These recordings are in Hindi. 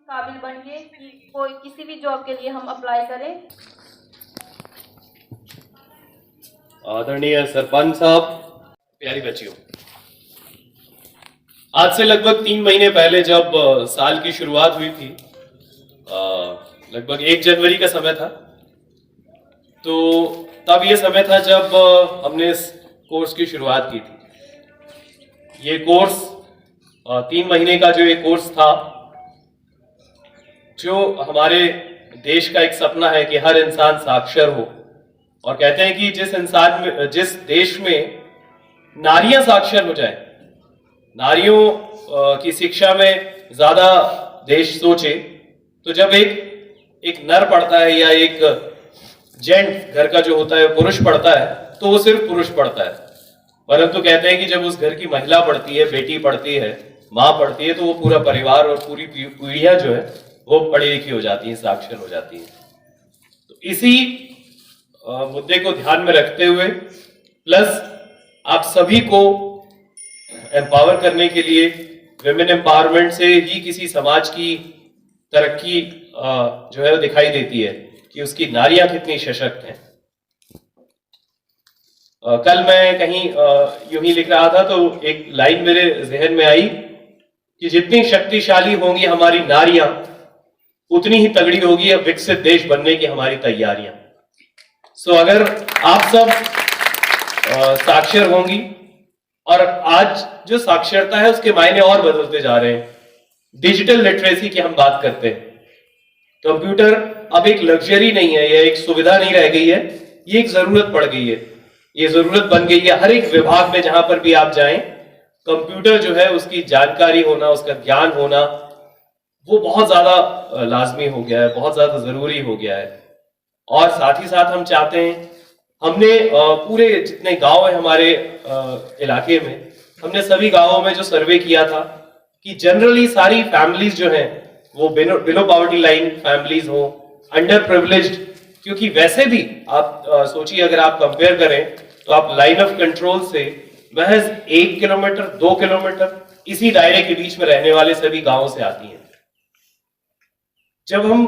काबिल बनिए कि कोई किसी भी जॉब के लिए हम अप्लाई करें। आदरणीय सरपंच साहब, प्यारी बच्चियों, आज से लगभग 3 महीने पहले जब साल की शुरुआत हुई थी, लगभग 1 जनवरी का समय था, तो तब ये समय था जब हमने इस कोर्स की शुरुआत की थी। ये कोर्स 3 महीने का जो ये कोर्स था, जो हमारे देश का एक सपना है कि हर इंसान साक्षर हो, और कहते हैं कि जिस देश में नारियां साक्षर हो जाए, नारियों की शिक्षा में ज्यादा देश सोचे, तो जब एक नर पढ़ता है या एक जेंट घर का जो होता है पुरुष पढ़ता है, तो वो सिर्फ पुरुष पढ़ता है। परंतु कहते हैं कि जब उस घर की महिला पढ़ती है, बेटी पढ़ती है, माँ पढ़ती है, तो वो पूरा परिवार और पूरी पीढ़ियां जो है वो पढ़ी लिखी हो जाती हैं, साक्षर हो जाती हैं। तो इसी मुद्दे को ध्यान में रखते हुए, प्लस आप सभी को एम्पावर करने के लिए, विमेन एम्पावरमेंट से ही किसी समाज की तरक्की जो है वो दिखाई देती है कि उसकी नारियां कितनी सशक्त हैं। कल मैं कहीं यूं ही लिख रहा था तो एक लाइन मेरे जहन में आई कि जितनी शक्तिशाली होंगी हमारी नारियां, उतनी ही तगड़ी होगी विकसित देश बनने की हमारी तैयारियां। सो अगर आप सब साक्षर होंगी, और आज जो साक्षरता है उसके मायने और बदलते जा रहे हैं। डिजिटल लिटरेसी की हम बात करते हैं, कंप्यूटर अब एक लग्जरी नहीं है, यह एक सुविधा नहीं रह गई है, ये एक जरूरत पड़ गई है, ये जरूरत बन गई है। हर एक विभाग में जहां पर भी आप जाएं, कंप्यूटर जो है उसकी जानकारी होना, उसका ज्ञान होना, वो बहुत ज्यादा लाजमी हो गया है, बहुत ज्यादा जरूरी हो गया है। और साथ ही साथ हम चाहते हैं, हमने पूरे जितने गांव है हमारे इलाके में, हमने सभी गांवों में जो सर्वे किया था कि जनरली सारी फैमिलीज जो हैं वो बिलो पॉवर्टी लाइन फैमिलीज हो, अंडर प्रिविलेज्ड, क्योंकि वैसे भी आप सोचिए, अगर आप कंपेयर करें तो आप लाइन ऑफ कंट्रोल से महज 1 किलोमीटर 2 किलोमीटर इसी दायरे के बीच में रहने वाले सभी गांवों से आती हैं। जब हम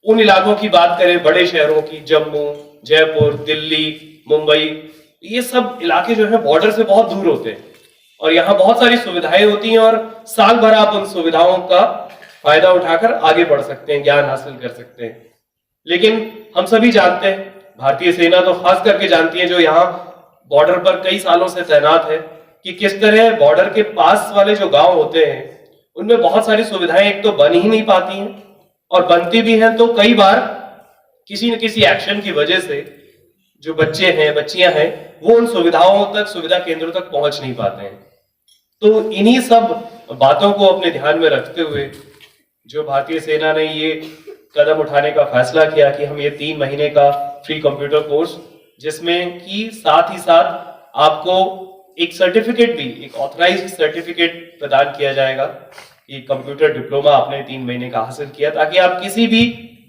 उन इलाकों की बात करें, बड़े शहरों की, जम्मू, जयपुर, दिल्ली, मुंबई, ये सब इलाके जो है बॉर्डर से बहुत दूर होते हैं, और यहाँ बहुत सारी सुविधाएं होती हैं, और साल भर आप उन सुविधाओं का फायदा उठाकर आगे बढ़ सकते हैं, ज्ञान हासिल कर सकते हैं। लेकिन हम सभी जानते हैं, भारतीय सेना तो खास करके जानती है, जो यहाँ बॉर्डर पर कई सालों से तैनात है, कि किस तरह बॉर्डर के पास वाले जो गांव होते हैं उनमें बहुत सारी सुविधाएं एक तो बन ही नहीं पाती हैं, और बनती भी हैं तो कई बार किसी न किसी एक्शन की वजह से जो बच्चे हैं, बच्चियां हैं, वो उन सुविधाओं तक, सुविधा केंद्रों तक पहुंच नहीं पाते हैं। तो इन्हीं सब बातों को अपने ध्यान में रखते हुए जो भारतीय सेना ने ये कदम उठाने का फैसला किया कि हम ये 3 महीने का फ्री कंप्यूटर कोर्स, जिसमें कि साथ ही साथ आपको एक सर्टिफिकेट भी, एक ऑथराइज्ड सर्टिफिकेट प्रदान किया जाएगा कि कंप्यूटर डिप्लोमा आपने 3 महीने का हासिल किया, ताकि आप किसी भी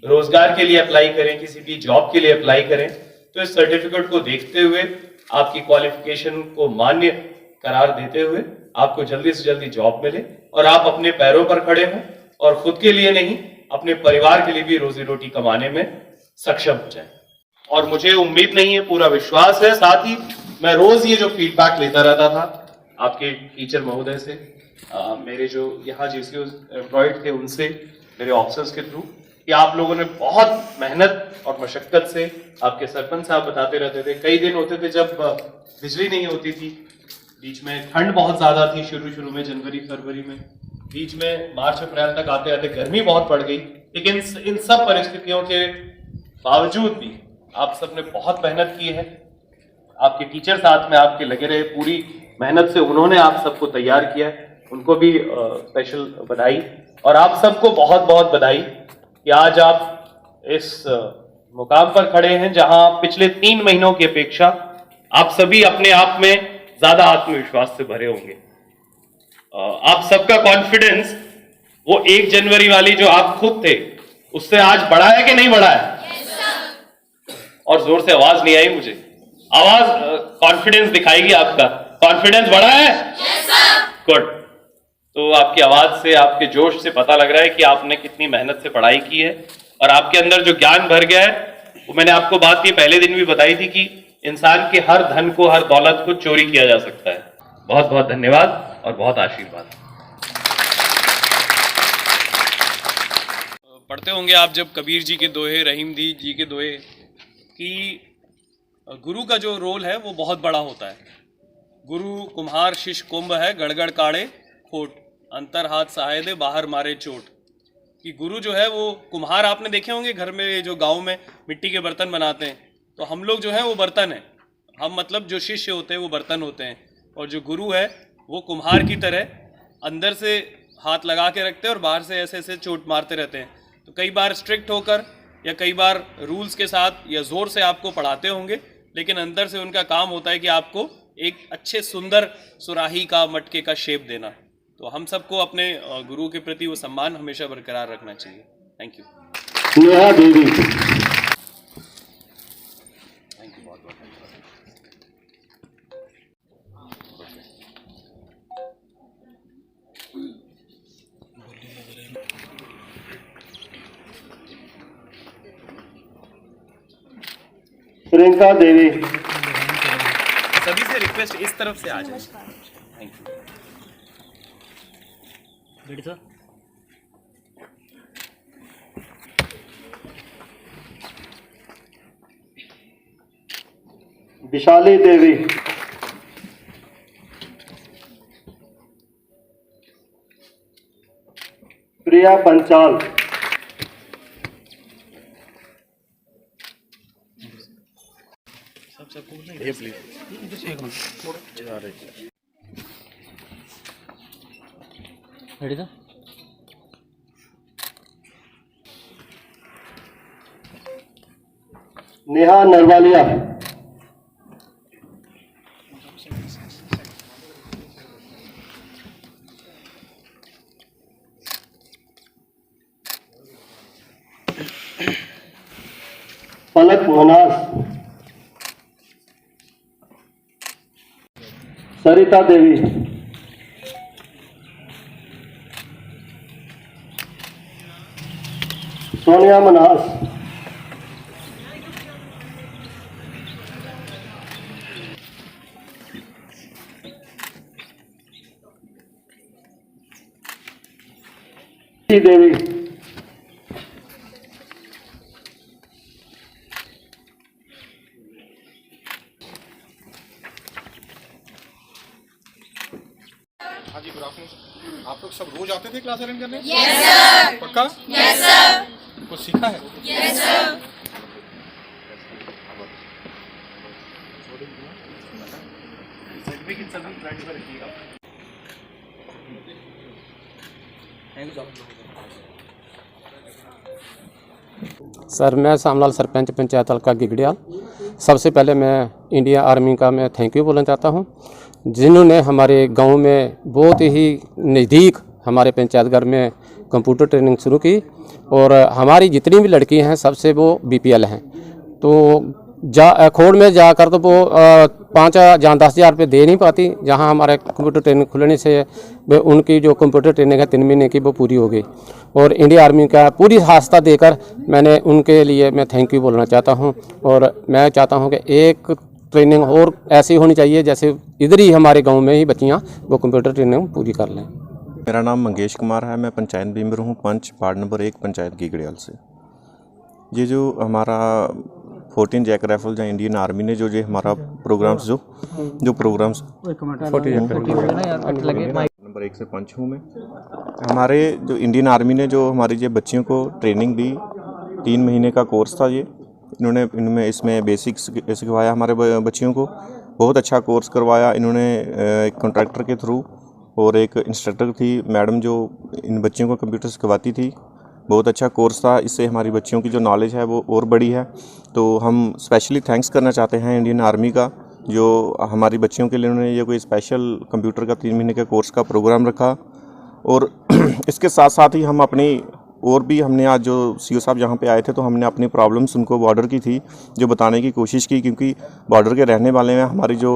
रोजगार के लिए अप्लाई करें, किसी भी जॉब के लिए अप्लाई करें, तो इस सर्टिफिकेट को देखते हुए, आपकी क्वालिफिकेशन को मान्य करार देते हुए आपको जल्दी से जल्दी जॉब मिले, और आप अपने पैरों पर खड़े हों, और खुद के लिए नहीं, अपने परिवार के लिए भी रोजी रोटी कमाने में सक्षम हो जाए। और मुझे उम्मीद नहीं है, पूरा विश्वास है, साथ ही मैं रोज ये जो फीडबैक लेता रहता था आपके टीचर महोदय से, मेरे जो यहाँ जीसीओ एम्प्लॉयड थे उनसे, मेरे ऑफिसर्स के थ्रू, कि आप लोगों ने बहुत मेहनत और मशक्कत से, आपके सरपंच साहब बताते रहते थे, कई दिन होते थे जब बिजली नहीं होती थी, बीच में ठंड बहुत ज्यादा थी शुरू में, जनवरी फरवरी में, बीच में मार्च अप्रैल तक आते आते गर्मी बहुत पड़ गई। लेकिन इन सब परिस्थितियों के बावजूद भी आप सबने बहुत मेहनत की है, आपके टीचर साथ में आपके लगे रहे, पूरी मेहनत से उन्होंने आप सबको तैयार किया, उनको भी स्पेशल बधाई। और आप सबको बहुत बहुत बधाई कि आज आप इस मुकाम पर खड़े हैं जहां पिछले 3 महीनों की अपेक्षा आप सभी अपने आप में ज्यादा आत्मविश्वास से भरे होंगे। आप सबका कॉन्फिडेंस वो 1 जनवरी वाली जो आप खुद थे उससे आज बढ़ा है कि नहीं बढ़ा है? और जोर से आवाज नहीं आई मुझे, आवाज कॉन्फिडेंस दिखाएगी आपका। कॉन्फिडेंस बढ़ा है? गुड। तो आपकी आवाज़ से, आपके जोश से पता लग रहा है कि आपने कितनी मेहनत से पढ़ाई की है और आपके अंदर जो ज्ञान भर गया है, वो मैंने आपको बात ये पहले दिन भी बताई थी कि इंसान के हर धन को, हर दौलत को चोरी किया जा सकता है। बहुत बहुत धन्यवाद और बहुत आशीर्वाद। पढ़ते होंगे आप जब कबीर जी के दोहे, रहीम जी के दोहे, कि गुरु का जो रोल है वो बहुत बड़ा होता है। गुरु कुम्हार शिष्य कुंभ है, गड़गड़ काढ़े खोट, अंतर हाथ सहाय दे बाहर मारे चोट। कि गुरु जो है वो कुम्हार, आपने देखे होंगे घर में जो गांव में मिट्टी के बर्तन बनाते हैं, तो हम लोग जो हैं वो बर्तन हैं, हम मतलब जो शिष्य होते हैं वो बर्तन होते हैं, और जो गुरु है वो कुम्हार की तरह अंदर से हाथ लगा के रखते हैं और बाहर से ऐसे ऐसे चोट मारते रहते हैं। तो कई बार स्ट्रिक्ट होकर या कई बार रूल्स के साथ या ज़ोर से आपको पढ़ाते होंगे, लेकिन अंदर से उनका काम होता है कि आपको एक अच्छे सुंदर सुराही का, मटके का शेप देना। तो हम सबको अपने गुरु के प्रति वो सम्मान हमेशा बरकरार रखना चाहिए। Thank you. Neha Devi. Thank you, बहुत बहुत धन्यवाद। प्रियंका देवी। सभी से रिक्वेस्ट इस तरफ से आ जाए। Thank you. Vishali Devi. Priya Panchal. Ready था? नेहा नरवालिया। पलक मोहनाज। सरिता देवी। सोनिया मनास। देवी। हाँ जी, गुड आफ्टरनून। आप लोग सब रोज आते थे क्लास अटेंड करने? Yes sir. पक्का? Yes sir. कुछ सीखा है? Yes sir. सर, मैं सामलाल सरपंच पंचायत हल्का गिगड़ियाल। सबसे पहले मैं इंडिया आर्मी का मैं थैंक यू बोलना चाहता हूं, जिन्होंने हमारे गांव में बहुत ही नज़दीक हमारे पंचायत घर में कंप्यूटर ट्रेनिंग शुरू की। और हमारी जितनी भी लड़की हैं सबसे वो BPL हैं। तो खोड़ में जाकर तो वो 5 या 10 हज़ार रुपये दे नहीं पाती, जहां हमारे कंप्यूटर ट्रेनिंग खुलने से उनकी जो कंप्यूटर ट्रेनिंग है 3 महीने की वो पूरी हो गई। और इंडिया आर्मी का पूरी आस्था देकर मैंने उनके लिए मैं थैंक यू बोलना चाहता हूं। और मैं चाहता हूं कि एक ट्रेनिंग और ऐसी होनी चाहिए जैसे इधर ही हमारे गांव में ही बच्चियां वो कंप्यूटर ट्रेनिंग पूरी कर लें। मेरा नाम मंगेश कुमार है, मैं पंचायत मेंबर हूँ, पंच वार्ड नंबर 1 पंचायत गिगड़ियाल से। ये जो हमारा 14 जैक राइफल या इंडियन आर्मी ने जो हमारा प्रोग्राम्स जो प्रोग्राम्स नंबर 1 से पंच हूँ मैं। हमारे जो इंडियन आर्मी ने जो हमारी जो बच्चियों को ट्रेनिंग दी, 3 महीने का कोर्स था ये। इनमें इसमें बेसिक्स सिखवाया हमारे बच्चियों को, बहुत अच्छा कोर्स करवाया इन्होंने एक कॉन्ट्रैक्टर के थ्रू, और एक इंस्ट्रक्टर थी मैडम जो इन बच्चियों को कंप्यूटर सिखवाती थी। बहुत अच्छा कोर्स था, इससे हमारी बच्चियों की जो नॉलेज है वो और बड़ी है। तो हम स्पेशली थैंक्स करना चाहते हैं इंडियन आर्मी का, जो हमारी बच्चियों के लिए उन्होंने ये कोई स्पेशल कंप्यूटर का 3 महीने के कोर्स का प्रोग्राम रखा। और इसके साथ साथ ही हम अपनी और भी हमने आज जो CO साहब जहाँ पे आए थे तो हमने अपनी प्रॉब्लम्स उनको बॉर्डर की थी जो बताने की कोशिश की, क्योंकि बॉर्डर के रहने वाले हैं हमारी जो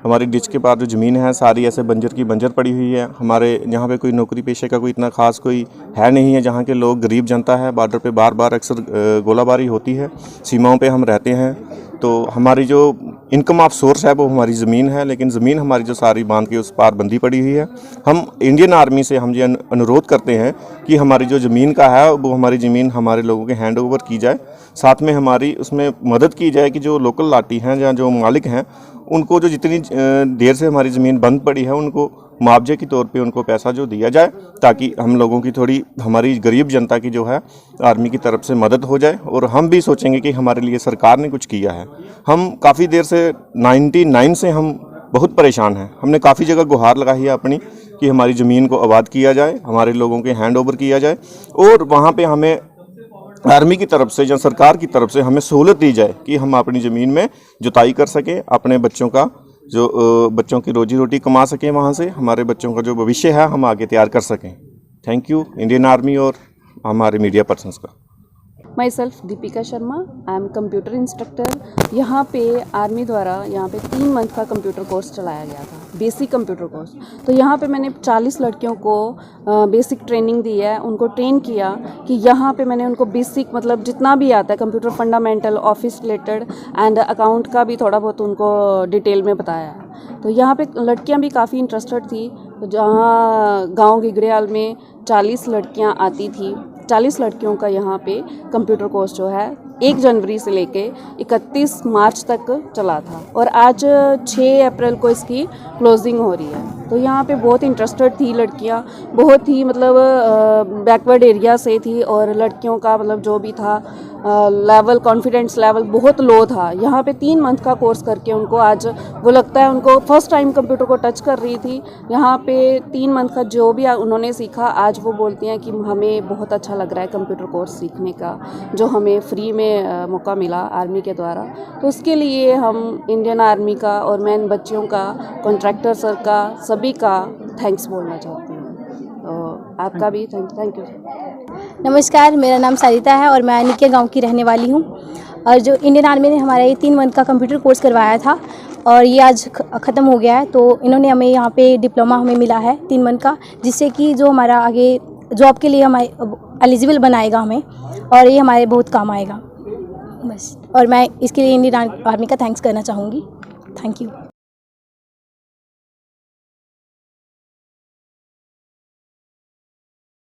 हमारी डिच के पार जो ज़मीन है सारी ऐसे बंजर की बंजर पड़ी हुई है। हमारे यहाँ पे कोई नौकरी पेशे का कोई इतना ख़ास कोई है नहीं है। जहाँ के लोग गरीब जनता है, बॉर्डर पे बार बार अक्सर गोलाबारी होती है, सीमाओं पे हम रहते हैं। तो हमारी जो इनकम ऑफ सोर्स है वो हमारी ज़मीन है, लेकिन ज़मीन हमारी जो सारी बांध के उस पार बंदी पड़ी हुई है। हम इंडियन आर्मी से हम ये अनुरोध करते हैं कि हमारी जो ज़मीन का है वो हमारी ज़मीन हमारे लोगों के हैंड ओवर की जाए, साथ में हमारी उसमें मदद की जाए कि जो लोकल लाठी हैं या जो मालिक हैं उनको जो जितनी देर से हमारी ज़मीन बंद पड़ी है उनको मुआवजे के तौर पे उनको पैसा जो दिया जाए, ताकि हम लोगों की थोड़ी हमारी गरीब जनता की जो है आर्मी की तरफ से मदद हो जाए। और हम भी सोचेंगे कि हमारे लिए सरकार ने कुछ किया है। हम काफ़ी देर से 99 से हम बहुत परेशान हैं। हमने काफ़ी जगह गुहार लगाई है अपनी कि हमारी ज़मीन को आबाद किया जाए, हमारे लोगों के हैंड ओवर किया जाए और वहाँ पर हमें आर्मी की तरफ से या सरकार की तरफ से हमें सहूलत दी जाए कि हम अपनी ज़मीन में जुताई कर सकें, अपने बच्चों का जो बच्चों की रोजी रोटी कमा सकें, वहाँ से हमारे बच्चों का जो भविष्य है हम आगे तैयार कर सकें। थैंक यू इंडियन आर्मी और हमारे मीडिया पर्सन्स का। My self Deepika Sharma, I am computer instructor. यहाँ पे आर्मी द्वारा यहाँ पे 3 मंथ का कंप्यूटर कोर्स चलाया गया था, बेसिक कंप्यूटर कोर्स। तो यहाँ पे मैंने 40 लड़कियों को बेसिक ट्रेनिंग दी है, उनको ट्रेन किया कि यहाँ पे मैंने उनको बेसिक मतलब जितना भी आता है computer fundamental, office related and account का भी थोड़ा बहुत उनको डिटेल में बताया है। तो यहाँ पे लड़कियाँ भी काफ़ी इंटरेस्टेड थी। तो जहाँ गाँव गिगड़ियाल में 40 लड़कियाँ आती थी, 40 लड़कियों का यहाँ पे कंप्यूटर कोर्स जो है 1 जनवरी से लेके 31 मार्च तक चला था और आज 6 अप्रैल को इसकी क्लोजिंग हो रही है। तो यहाँ पे बहुत इंटरेस्टेड थी लड़कियाँ, बहुत ही मतलब बैकवर्ड एरिया से थी और लड़कियों का मतलब जो भी था लेवल, कॉन्फिडेंस लेवल बहुत लो था। यहाँ पे 3 मंथ का कोर्स करके उनको आज वो लगता है उनको फर्स्ट टाइम कंप्यूटर को टच कर रही थी। यहाँ पे 3 मंथ का जो भी उन्होंने सीखा आज वो बोलती हैं कि हमें बहुत अच्छा लग रहा है कंप्यूटर कोर्स सीखने का, जो हमें फ्री में मौका मिला आर्मी के द्वारा। तो उसके लिए हम इंडियन आर्मी का और मैं इन बच्चियों का, कॉन्ट्रैक्टर सर का, सभी का थैंक्स बोलना चाहती हूँ। तो आपका भी थैंक यू। नमस्कार, मेरा नाम सरिता है और मैं निकिया गांव की रहने वाली हूं। और जो इंडियन आर्मी ने हमारा ये 3 मंथ का कंप्यूटर कोर्स करवाया था और ये आज ख़त्म हो गया है, तो इन्होंने हमें यहाँ पे डिप्लोमा हमें मिला है 3 मंथ का, जिससे कि जो हमारा आगे जॉब के लिए हमारे एलिजिबल बनाएगा हमें और ये हमारे बहुत काम आएगा बस। और मैं इसके लिए इंडियन आर्मी का थैंक्स करना चाहूँगी। Thank you.